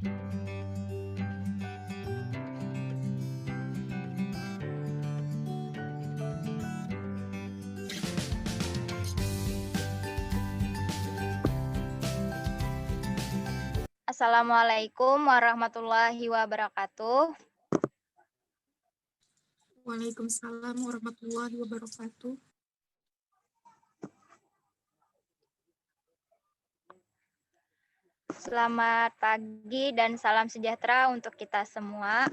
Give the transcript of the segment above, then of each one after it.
Assalamualaikum warahmatullahi wabarakatuh. Waalaikumsalam warahmatullahi wabarakatuh. Selamat pagi dan salam sejahtera untuk kita semua.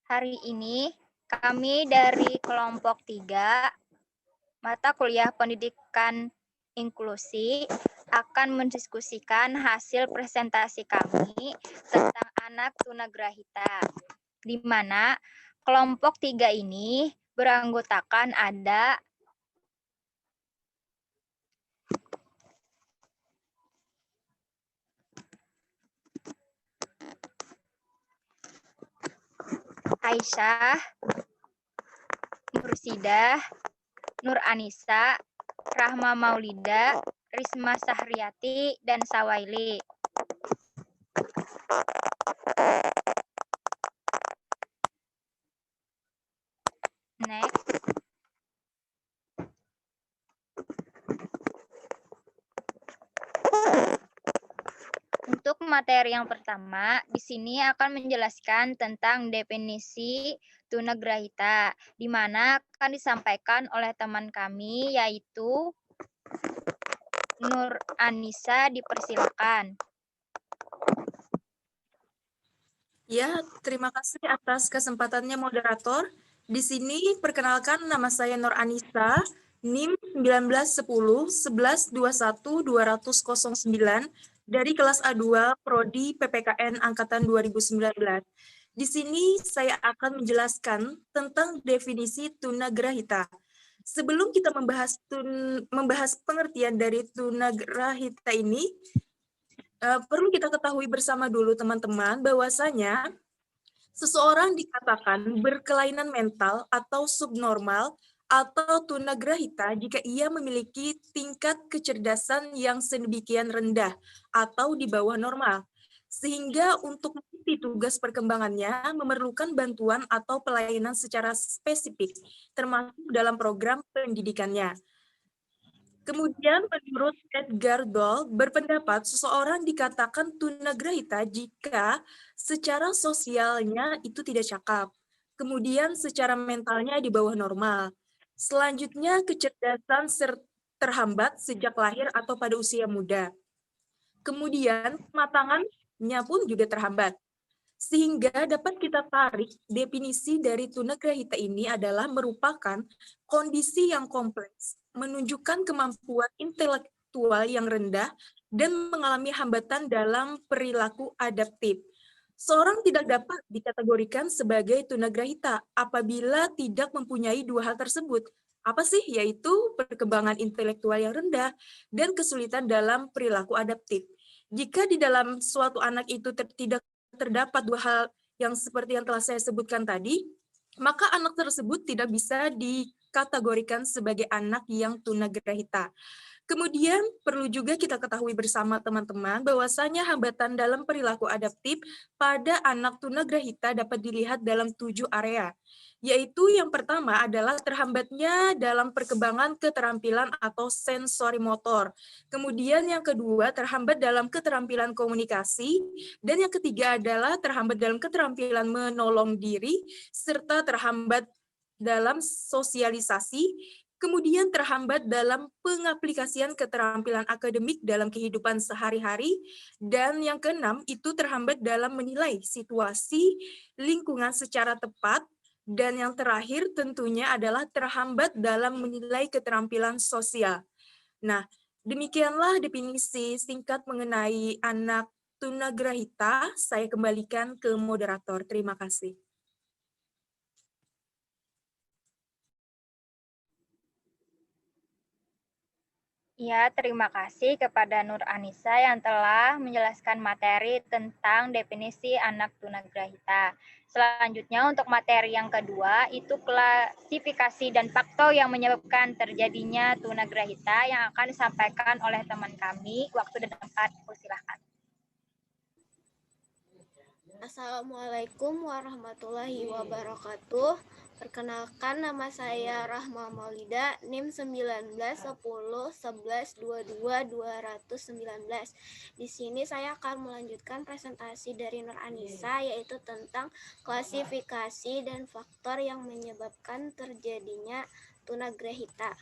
Hari ini kami dari kelompok 3 mata kuliah pendidikan inklusi akan mendiskusikan hasil presentasi kami tentang anak tunagrahita, di mana kelompok 3 ini beranggotakan ada Aisyah, Nursidah, Nur Anissa, Rahma Maulida, Risma Sahriyati, dan Sawaili. Next. Untuk materi yang pertama, di sini akan menjelaskan tentang definisi tunagrahita, di mana akan disampaikan oleh teman kami, yaitu Nur Anissa. Dipersilakan. Ya, terima kasih atas kesempatannya moderator. Di sini perkenalkan nama saya Nur Anissa, NIM 1910 1121 20009 dari kelas A2 Prodi PPKN angkatan 2019. Di sini saya akan menjelaskan tentang definisi tunagrahita. Sebelum kita membahas pengertian dari tunagrahita ini, perlu kita ketahui bersama dulu teman-teman bahwasanya seseorang dikatakan berkelainan mental atau subnormal atau tunagrahita jika ia memiliki tingkat kecerdasan yang sedemikian rendah atau di bawah normal, sehingga untuk mengikuti tugas perkembangannya memerlukan bantuan atau pelayanan secara spesifik, termasuk dalam program pendidikannya. Kemudian menurut Edgar Doll berpendapat seseorang dikatakan tunagrahita jika secara sosialnya itu tidak cakap, kemudian secara mentalnya di bawah normal. Selanjutnya kecerdasan terhambat sejak lahir atau pada usia muda. Kemudian kematangannya pun juga terhambat. Sehingga dapat kita tarik definisi dari tunagrahita ini adalah merupakan kondisi yang kompleks, menunjukkan kemampuan intelektual yang rendah, dan mengalami hambatan dalam perilaku adaptif. Seorang tidak dapat dikategorikan sebagai tunagrahita apabila tidak mempunyai dua hal tersebut. Apa sih? Yaitu perkembangan intelektual yang rendah dan kesulitan dalam perilaku adaptif. Jika di dalam suatu anak itu tidak terdapat dua hal yang seperti yang telah saya sebutkan tadi, maka anak tersebut tidak bisa dikategorikan sebagai anak yang tunagrahita. Kemudian perlu juga kita ketahui bersama teman-teman bahwasanya hambatan dalam perilaku adaptif pada anak tunagrahita dapat dilihat dalam 7 area, yaitu yang pertama adalah terhambatnya dalam perkembangan keterampilan atau sensori motor. Kemudian yang kedua terhambat dalam keterampilan komunikasi, dan yang ketiga adalah terhambat dalam keterampilan menolong diri, serta terhambat dalam sosialisasi, kemudian terhambat dalam pengaplikasian keterampilan akademik dalam kehidupan sehari-hari, dan yang keenam itu terhambat dalam menilai situasi lingkungan secara tepat, dan yang terakhir tentunya adalah terhambat dalam menilai keterampilan sosial. Nah, demikianlah definisi singkat mengenai anak tunagrahita. Saya kembalikan ke moderator. Terima kasih. Ya, terima kasih kepada Nur Anissa yang telah menjelaskan materi tentang definisi anak tunagrahita. Selanjutnya untuk materi yang kedua itu klasifikasi dan faktor yang menyebabkan terjadinya tunagrahita yang akan disampaikan oleh teman kami. Waktu dan tempat, silakan. Assalamualaikum warahmatullahi wabarakatuh. Perkenalkan, nama saya Rahma Maulida, NIM 19101122 Di sini saya akan melanjutkan presentasi dari Nur Anissa, yaitu tentang klasifikasi dan faktor yang menyebabkan terjadinya tunagrahita.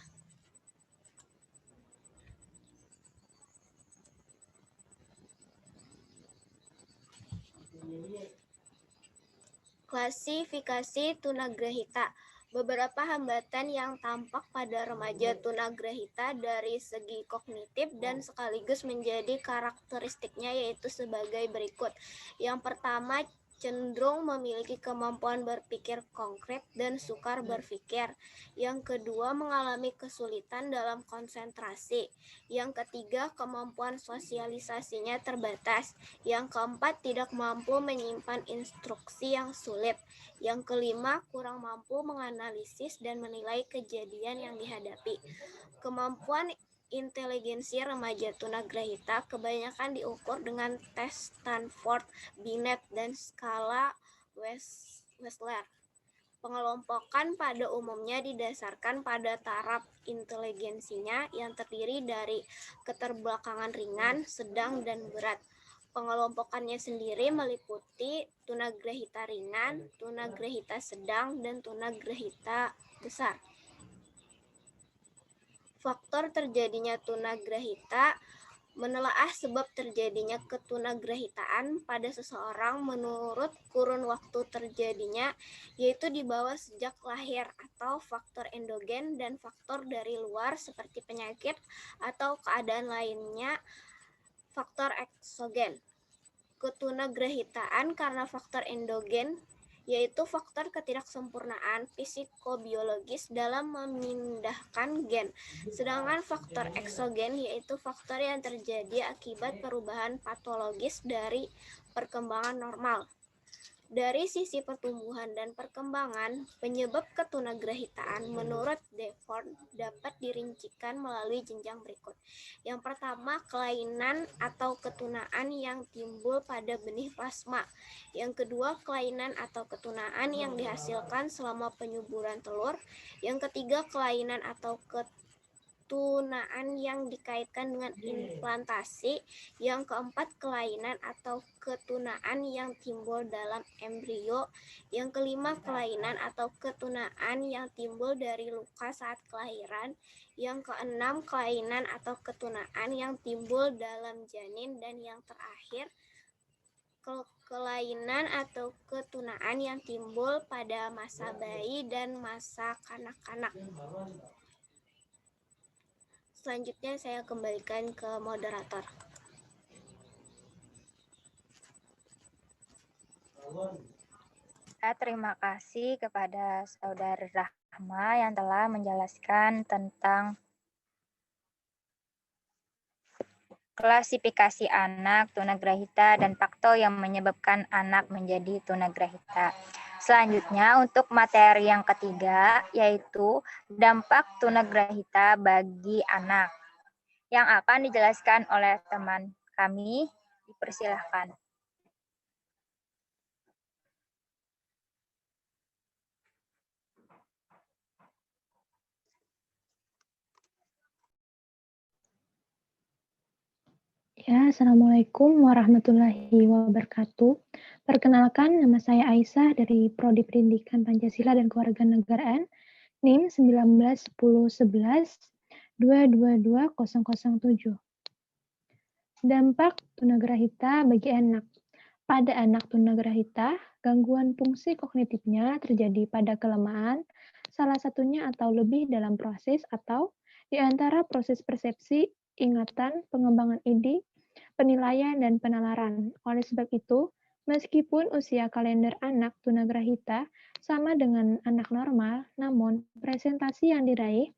Klasifikasi tunagrahita. Beberapa hambatan yang tampak pada remaja tunagrahita dari segi kognitif dan sekaligus menjadi karakteristiknya yaitu sebagai berikut. Yang pertama, cenderung memiliki kemampuan berpikir konkret dan sukar berpikir. Yang kedua, mengalami kesulitan dalam konsentrasi. Yang ketiga, kemampuan sosialisasinya terbatas. Yang keempat, tidak mampu menyimpan instruksi yang sulit. Yang kelima, kurang mampu menganalisis dan menilai kejadian yang dihadapi. Kemampuan inteligensi remaja tunagrahita kebanyakan diukur dengan tes Stanford, Binet, dan skala Wechsler. Pengelompokan pada umumnya didasarkan pada taraf inteligensinya yang terdiri dari keterbelakangan ringan, sedang, dan berat. Pengelompokannya sendiri meliputi tunagrahita ringan, tunagrahita sedang, dan tunagrahita besar. Faktor terjadinya tunagrahita. Menelaah sebab terjadinya ketunagrahitaan pada seseorang menurut kurun waktu terjadinya, yaitu di bawah sejak lahir, atau faktor endogen dan faktor dari luar seperti penyakit atau keadaan lainnya, faktor eksogen. Ketunagrahitaan karena faktor endogen yaitu faktor ketidaksempurnaan psikobiologis dalam memindahkan gen. Sedangkan faktor eksogen yaitu faktor yang terjadi akibat perubahan patologis dari perkembangan normal. Dari sisi pertumbuhan dan perkembangan, penyebab ketunagrahitaan menurut Deford dapat dirincikan melalui jenjang berikut. Yang pertama, kelainan atau ketunaan yang timbul pada benih plasma. Yang kedua, kelainan atau ketunaan yang dihasilkan selama penyuburan telur. Yang ketiga, kelainan atau ketunaan yang dikaitkan dengan implantasi. Yang keempat, kelainan atau ketunaan yang timbul dalam embrio. Yang kelima, kelainan atau ketunaan yang timbul dari luka saat kelahiran. Yang keenam, kelainan atau ketunaan yang timbul dalam janin. Dan yang terakhir, kelainan atau ketunaan yang timbul pada masa bayi dan masa kanak-kanak. Selanjutnya saya kembalikan ke moderator. Terima kasih kepada Saudara Rahma yang telah menjelaskan tentang klasifikasi anak tunagrahita dan faktor yang menyebabkan anak menjadi tunagrahita. Selanjutnya untuk materi yang ketiga yaitu dampak tunagrahita bagi anak yang akan dijelaskan oleh teman kami. Dipersilahkan. Ya, Assalamualaikum warahmatullahi wabarakatuh. Perkenalkan, nama saya Aisyah dari Prodi Pendidikan Pancasila dan Kewarganegaraan, NIM 191011222007. Dampak tunagrahita bagi anak. Pada anak tunagrahita, gangguan fungsi kognitifnya terjadi pada kelemahan, salah satunya atau lebih dalam proses atau di antara proses persepsi, ingatan, pengembangan ide, penilaian, dan penalaran. Oleh sebab itu, Meskipun usia kalender anak tunagrahita sama dengan anak normal, namun prestasi yang diraih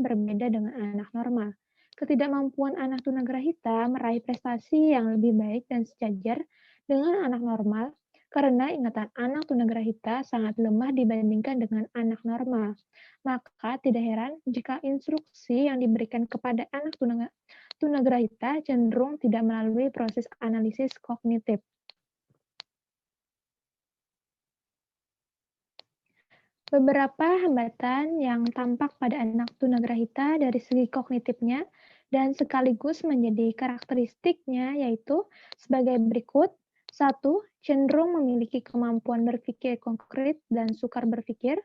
berbeda dengan anak normal. Ketidakmampuan anak tunagrahita meraih prestasi yang lebih baik dan sejajar dengan anak normal karena ingatan anak tunagrahita sangat lemah dibandingkan dengan anak normal. Maka tidak heran jika instruksi yang diberikan kepada anak tunagrahita cenderung tidak melalui proses analisis kognitif. Beberapa hambatan yang tampak pada anak tunagrahita dari segi kognitifnya dan sekaligus menjadi karakteristiknya yaitu sebagai berikut. 1. Cenderung memiliki kemampuan berpikir konkret dan sukar berpikir.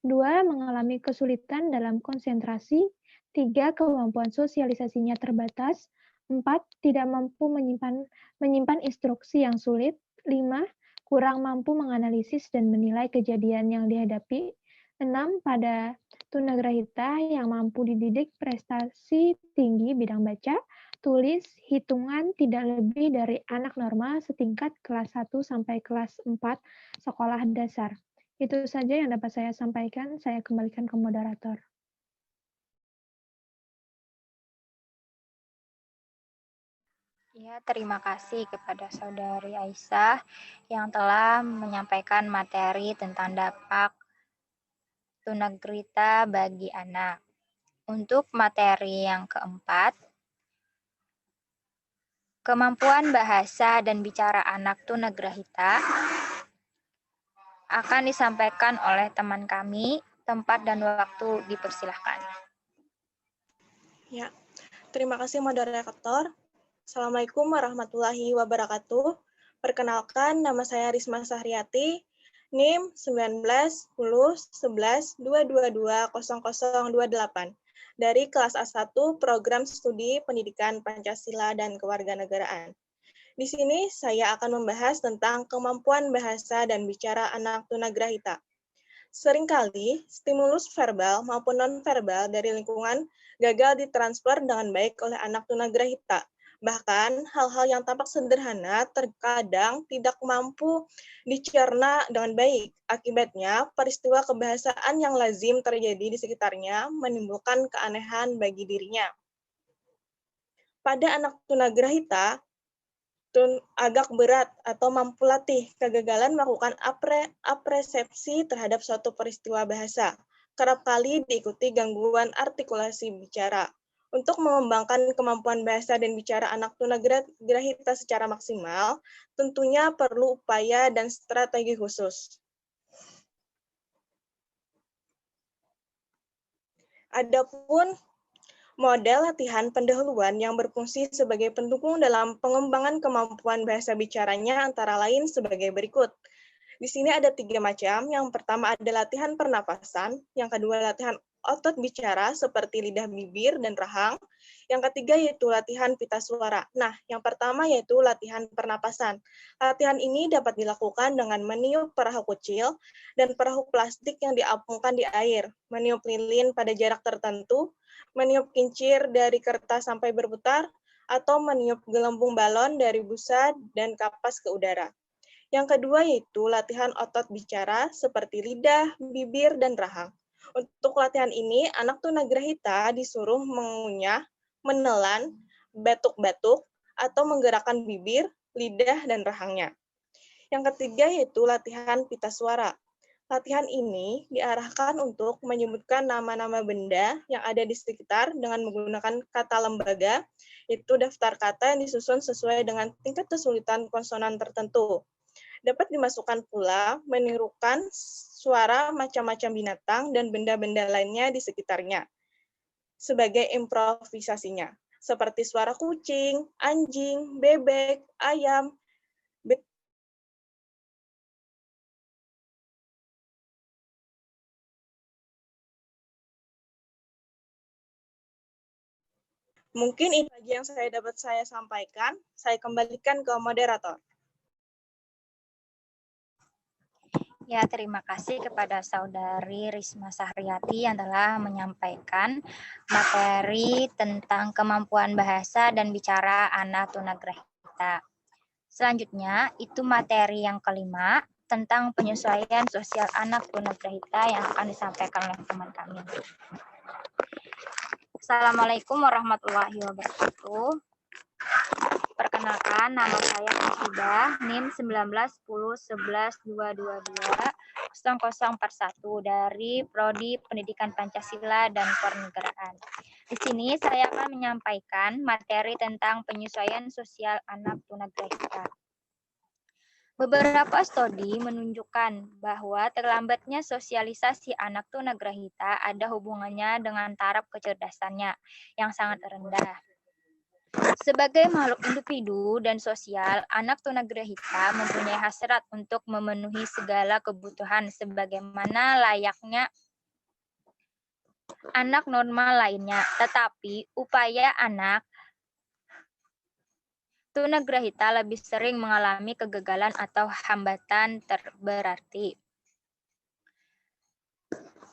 2. Mengalami kesulitan dalam konsentrasi. 3. Kemampuan sosialisasinya terbatas. 4. Tidak mampu menyimpan instruksi yang sulit. 5. Kurang mampu menganalisis dan menilai kejadian yang dihadapi. 6. Pada tunagrahita yang mampu dididik prestasi tinggi bidang baca, tulis, hitungan tidak lebih dari anak normal setingkat kelas 1 sampai kelas 4 sekolah dasar. Itu saja yang dapat saya sampaikan. Saya kembalikan ke moderator. Ya, terima kasih kepada Saudari Aisyah yang telah menyampaikan materi tentang dampak tunagrahita bagi anak. Untuk materi yang keempat, kemampuan bahasa dan bicara anak tunagrahita akan disampaikan oleh teman kami. Tempat dan waktu dipersilahkan. Ya, terima kasih moderator. Assalamualaikum warahmatullahi wabarakatuh. Perkenalkan, nama saya Risma Sahriati, NIM 19-10-11-222-0028 dari kelas A1 Program Studi Pendidikan Pancasila dan Kewarganegaraan. Di sini saya akan membahas tentang kemampuan bahasa dan bicara anak tunagrahita. Seringkali, stimulus verbal maupun non-verbal dari lingkungan gagal ditransfer dengan baik oleh anak tunagrahita. Bahkan, hal-hal yang tampak sederhana terkadang tidak mampu dicerna dengan baik. Akibatnya, peristiwa kebahasaan yang lazim terjadi di sekitarnya menimbulkan keanehan bagi dirinya. Pada anak tunagrahita, agak berat atau mampu latih kegagalan melakukan apresepsi terhadap suatu peristiwa bahasa. Kerap kali diikuti gangguan artikulasi bicara. Untuk mengembangkan kemampuan bahasa dan bicara anak tunagrahita secara maksimal, tentunya perlu upaya dan strategi khusus. Adapun model latihan pendahuluan yang berfungsi sebagai pendukung dalam pengembangan kemampuan bahasa bicaranya antara lain sebagai berikut. Di sini ada 3 macam. Yang pertama ada latihan pernapasan, yang kedua latihan otot bicara seperti lidah, bibir, dan rahang. Yang ketiga yaitu latihan pita suara. Nah, yang pertama yaitu latihan pernapasan. Latihan ini dapat dilakukan dengan meniup perahu kecil dan perahu plastik yang diapungkan di air, meniup lilin pada jarak tertentu, meniup kincir dari kertas sampai berputar, atau meniup gelembung balon dari busa dan kapas ke udara. Yang kedua yaitu latihan otot bicara seperti lidah, bibir, dan rahang. Untuk latihan ini, anak tunagrahita disuruh mengunyah, menelan, batuk-batuk, atau menggerakkan bibir, lidah, dan rahangnya. Yang ketiga yaitu latihan pita suara. Latihan ini diarahkan untuk menyebutkan nama-nama benda yang ada di sekitar dengan menggunakan kata lembaga, yaitu daftar kata yang disusun sesuai dengan tingkat kesulitan konsonan tertentu. Dapat dimasukkan pula menirukan suara macam-macam binatang dan benda-benda lainnya di sekitarnya sebagai improvisasinya, seperti suara kucing, anjing, bebek, ayam, Mungkin ini saja yang dapat saya sampaikan. Saya kembalikan ke moderator. Ya, terima kasih kepada Saudari Risma Sahriati yang telah menyampaikan materi tentang kemampuan bahasa dan bicara anak tunagrahita. Selanjutnya, itu materi yang kelima tentang penyesuaian sosial anak tunagrahita yang akan disampaikan oleh teman kami. Assalamualaikum warahmatullahi wabarakatuh. Perkenalkan, nama saya Hasidah, NIM 19101112220041 dari Prodi Pendidikan Pancasila dan Pernegaraan. Di sini saya akan menyampaikan materi tentang penyesuaian sosial anak tunagrahita. Beberapa studi menunjukkan bahwa terlambatnya sosialisasi anak tunagrahita ada hubungannya dengan taraf kecerdasannya yang sangat rendah. Sebagai makhluk individu dan sosial, anak tunagrahita mempunyai hasrat untuk memenuhi segala kebutuhan sebagaimana layaknya anak normal lainnya. Tetapi upaya anak tunagrahita lebih sering mengalami kegagalan atau hambatan berarti.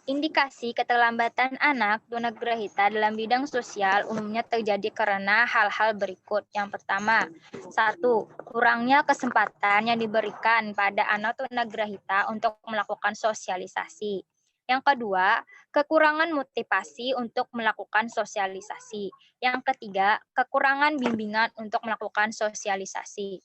Indikasi keterlambatan anak tunagrahita dalam bidang sosial umumnya terjadi karena hal-hal berikut. Yang pertama, 1. Kurangnya kesempatan yang diberikan pada anak tunagrahita untuk melakukan sosialisasi. Yang kedua, kekurangan motivasi untuk melakukan sosialisasi. Yang ketiga, kekurangan bimbingan untuk melakukan sosialisasi.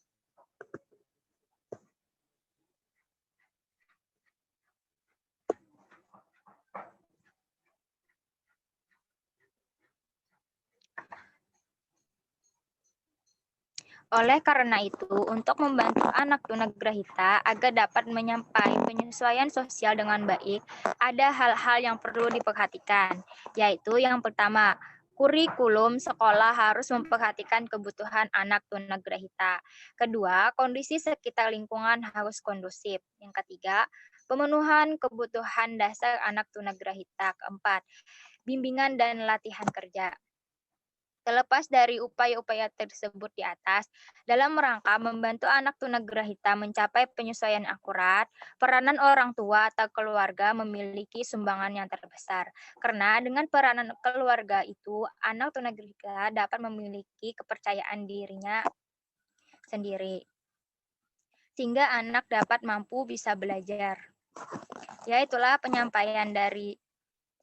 Oleh karena itu, untuk membantu anak tunagrahita agar dapat menyampai penyesuaian sosial dengan baik, ada hal-hal yang perlu diperhatikan, yaitu yang pertama, kurikulum sekolah harus memperhatikan kebutuhan anak tunagrahita. Kedua, kondisi sekitar lingkungan harus kondusif. Yang ketiga, pemenuhan kebutuhan dasar anak tunagrahita. Keempat, bimbingan dan latihan kerja. Terlepas dari upaya-upaya tersebut di atas, dalam rangka membantu anak tunagrahita mencapai penyesuaian akurat, peranan orang tua atau keluarga memiliki sumbangan yang terbesar. Karena dengan peranan keluarga itu, anak tunagrahita dapat memiliki kepercayaan dirinya sendiri. Sehingga anak dapat mampu bisa belajar. Ya, itulah penyampaian dari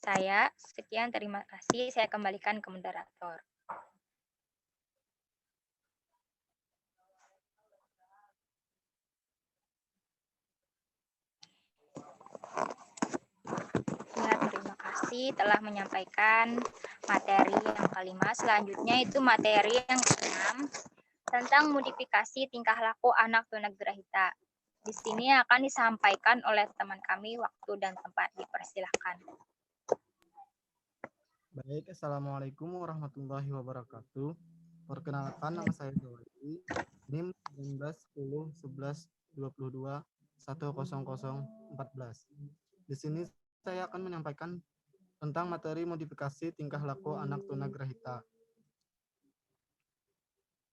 saya. Sekian, terima kasih. Saya kembalikan ke moderator. Ya, terima kasih telah menyampaikan materi yang kelima. Selanjutnya itu materi yang keenam tentang modifikasi tingkah laku anak tunagrahita. Di sini akan disampaikan oleh teman kami, waktu dan tempat. Dipersilahkan. Baik, Assalamualaikum warahmatullahi wabarakatuh. Perkenalkan, nama saya Zawadi, NIM 19101122100014. Di sini saya akan menyampaikan tentang materi modifikasi tingkah laku anak tunagrahita.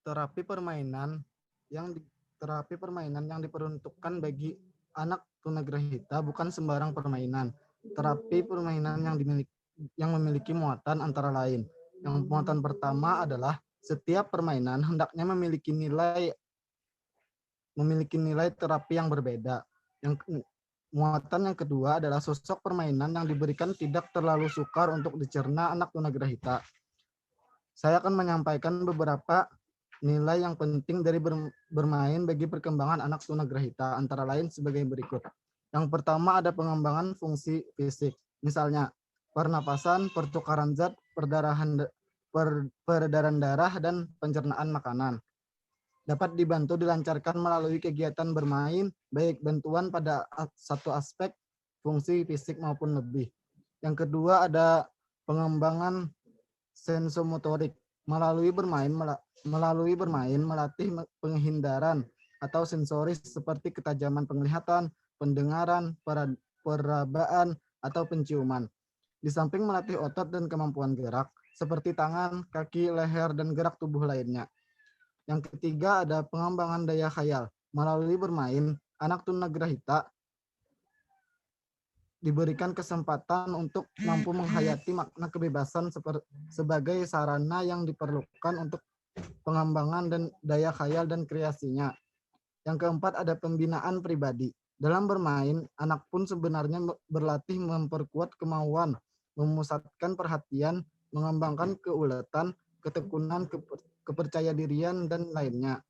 Terapi permainan yang diperuntukkan bagi anak tunagrahita bukan sembarang permainan. Terapi permainan yang memiliki muatan antara lain. Yang muatan pertama adalah setiap permainan hendaknya memiliki nilai terapi yang berbeda. Muatan yang kedua adalah sosok permainan yang diberikan tidak terlalu sukar untuk dicerna anak tunagrahita. Saya akan menyampaikan beberapa nilai yang penting dari bermain bagi perkembangan anak tunagrahita, antara lain sebagai berikut. Yang pertama ada pengembangan fungsi fisik. Misalnya, pernapasan, pertukaran zat, peredaran darah, dan pencernaan makanan. Dapat dibantu dilancarkan melalui kegiatan bermain, baik bantuan pada satu aspek fungsi fisik maupun lebih. Yang kedua ada pengembangan sensomotorik. Melalui bermain melatih penghindaran atau sensoris seperti ketajaman penglihatan, pendengaran, perabaan, atau penciuman. Di samping melatih otot dan kemampuan gerak, seperti tangan, kaki, leher, dan gerak tubuh lainnya. Yang ketiga ada pengembangan daya khayal. Melalui bermain, anak tunagrahita diberikan kesempatan untuk mampu menghayati makna kebebasan sebagai sarana yang diperlukan untuk pengembangan dan daya khayal dan kreasinya. Yang keempat ada pembinaan pribadi. Dalam bermain, anak pun sebenarnya berlatih memperkuat kemauan, memusatkan perhatian, mengembangkan keuletan, ketekunan, kepercayadirian, dan lainnya.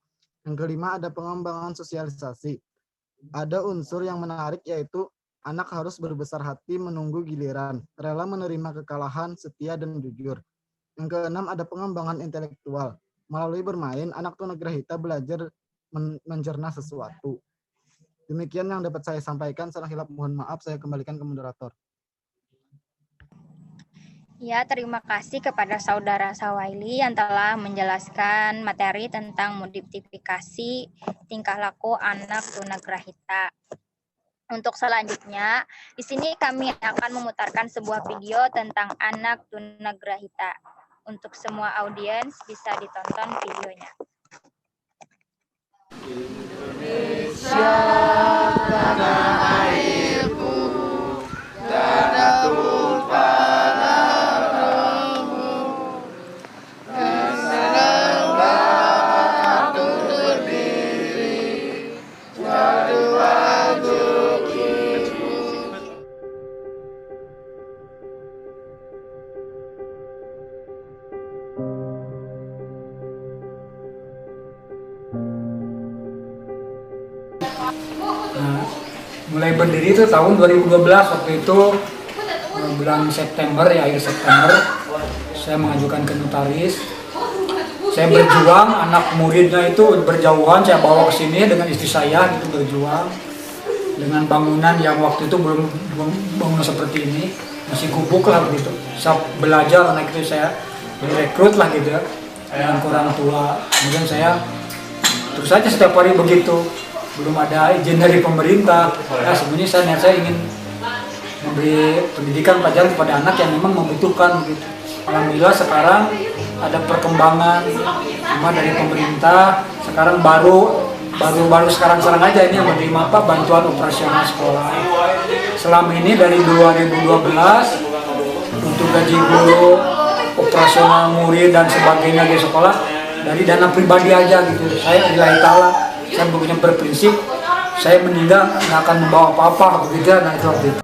Yang kelima ada pengembangan sosialisasi. Ada unsur yang menarik yaitu anak harus berbesar hati menunggu giliran, rela menerima kekalahan, setia, dan jujur. Yang keenam ada pengembangan intelektual. Melalui bermain, anak tunagrahita belajar mencerna sesuatu. Demikian yang dapat saya sampaikan. Salah hilap mohon maaf, saya kembalikan ke moderator. Ya, terima kasih kepada Saudara Sawaili yang telah menjelaskan materi tentang modifikasi tingkah laku anak tunagrahita. Untuk selanjutnya, di sini kami akan memutarkan sebuah video tentang anak tunagrahita. Untuk semua audiens bisa ditonton videonya. Indonesia tanah airku, tanah tumpah darahmu, kesenangan aku berdiri, jatuh untukmu. Nah, mulai berdiri itu tahun 2012, waktu itu bulan September, ya akhir September, saya mengajukan ke notaris. Saya berjuang, anak muridnya itu berjauhan, saya bawa ke sini dengan istri saya, gitu berjuang dengan bangunan yang waktu itu belum bangunan seperti ini, masih gubuk lah begitu. Saya belajar, anak itu saya direkrut lah gitu ya, dengan orang tua. Kemudian saya terus saja setiap hari begitu. Belum ada izin dari pemerintah. Ya, sebenarnya saya ingin memberi pendidikan pelajaran kepada anak yang memang membutuhkan begitu. Alhamdulillah sekarang ada perkembangan, cuma dari pemerintah sekarang baru sekarang aja ini yang menerima bantuan operasional sekolah. Selama ini dari 2012 untuk gaji guru, operasional murid dan sebagainya di sekolah dari dana pribadi aja gitu. Saya lillahi ta'ala, saya punya berprinsip, saya meninggal nggak akan membawa apa-apa begitu. Nah itu waktu itu.